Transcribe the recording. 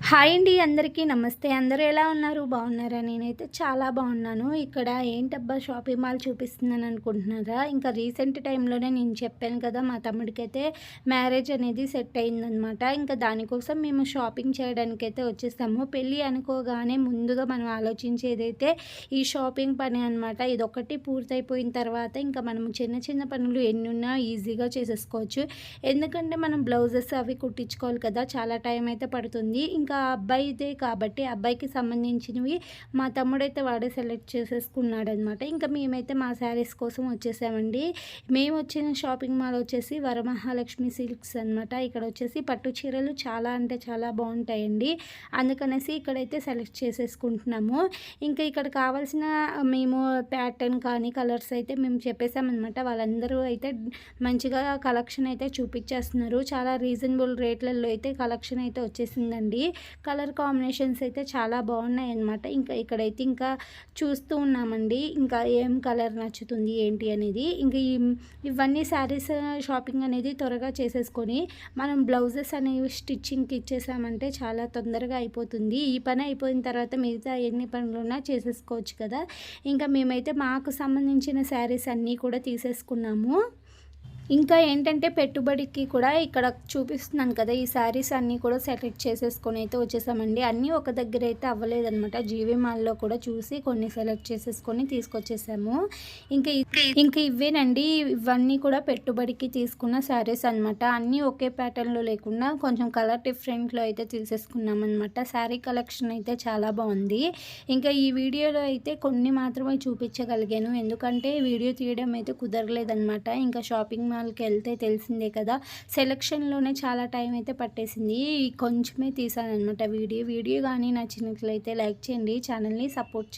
Hi అండి, అందరికీ నమస్తే. అందరూ ఎలా ఉన్నారు? బాగున్నారా? నేనైతే చాలా బాగున్నాను. ఇక్కడ ఏంటబ్బా షాపింగ్ మాల్ చూపిస్తున్నాను అనుకుంటున్నారా? ఇంకా రీసెంట్ టైంలోనే నేను చెప్పాను కదా, మా తమ్ముడికైతే మ్యారేజ్ అనేది సెట్ అయిందనమాట. ఇంకా దానికోసం మేము షాపింగ్ చేయడానికైతే వచ్చేసాము. పెళ్ళి అనుకోగానే ముందుగా మనం ఆలోచించేదైతే ఈ షాపింగ్ పని అనమాట. ఇదొకటి పూర్తయిపోయిన తర్వాత ఇంకా మనం చిన్న చిన్న పనులు ఎన్నున్నా ఈజీగా చేసేసుకోవచ్చు. ఎందుకంటే మనం బ్లౌజెస్ అవి కుట్టించుకోవాలి కదా, చాలా టైం అయితే పడుతుంది. ఇంకా అబ్బాయిదే కాబట్టి అబ్బాయికి సంబంధించినవి మా తమ్ముడైతే వాడే సెలెక్ట్ చేసేసుకున్నాడనమాట. ఇంకా మేమైతే మా శారీస్ కోసం వచ్చేసామండి. మేము వచ్చిన షాపింగ్ మాల్ వచ్చేసి వరమహాలక్ష్మి సిల్క్స్ అనమాట. ఇక్కడ వచ్చేసి పట్టు చీరలు చాలా అంటే చాలా బాగుంటాయండి. అందుకనేసి ఇక్కడైతే సెలెక్ట్ చేసేసుకుంటున్నాము. ఇంకా ఇక్కడ కావాల్సిన మేము ప్యాటర్న్ కానీ కలర్స్ అయితే మేము చెప్పేసామన్నమాట. వాళ్ళందరూ అయితే మంచిగా కలెక్షన్ అయితే చూపించేస్తున్నారు. చాలా రీజనబుల్ రేట్లలో అయితే కలెక్షన్ అయితే వచ్చేసిందండి. కలర్ కాంబినేషన్స్ అయితే చాలా బాగున్నాయి అన్నమాట. ఇంకా ఇక్కడైతే ఇంకా చూస్తూ ఉన్నామండి, ఇంకా ఏం కలర్ నచ్చుతుంది ఏంటి అనేది. ఇంకా ఇవన్నీ శారీస్ షాపింగ్ అనేది త్వరగా చేసేసుకొని మనం బ్లౌజెస్ అనేవి స్టిచ్చింగ్కి ఇచ్చేసామంటే చాలా తొందరగా అయిపోతుంది. ఈ పని అయిపోయిన తర్వాత మిగతా ఎన్ని పనులున్నా చేసేసుకోవచ్చు కదా. ఇంకా మేమైతే మాకు సంబంధించిన శారీస్ అన్నీ కూడా తీసేసుకున్నాము. ఇంకా ఏంటంటే పెట్టుబడికి కూడా ఇక్కడ చూపిస్తున్నాను కదా, ఈ శారీస్ అన్నీ కూడా సెలెక్ట్ చేసేసుకొని అయితే వచ్చేసామండి. అన్నీ ఒక దగ్గర అయితే అవ్వలేదన్నమాట. జీవీ మాల్లో కూడా చూసి కొన్ని సెలెక్ట్ చేసేసుకొని తీసుకొచ్చేసాము. ఇంకా ఇవేనండి, ఇవన్నీ కూడా పెట్టుబడికి తీసుకున్న శారీస్ అనమాట. అన్నీ ఒకే ప్యాటర్న్లో లేకుండా కొంచెం కలర్ డిఫరెంట్లో అయితే తీసేసుకున్నాం అనమాట. శారీ కలెక్షన్ అయితే చాలా బాగుంది. ఇంకా ఈ వీడియోలో అయితే కొన్ని మాత్రమే చూపించగలిగాను, ఎందుకంటే వీడియో తీయడం అయితే కుదరలేదన్నమాట. ఇంకా షాపింగ్ మాల్కి వెళ్తే తెలిసిందే కదా, సెలక్షన్లోనే చాలా టైం అయితే పట్టేసింది. కొంచెమే తీసాను అనమాట వీడియో కానీ నచ్చినట్లయితే లైక్ చేయండి, ఛానల్ని సపోర్ట్ చేయండి.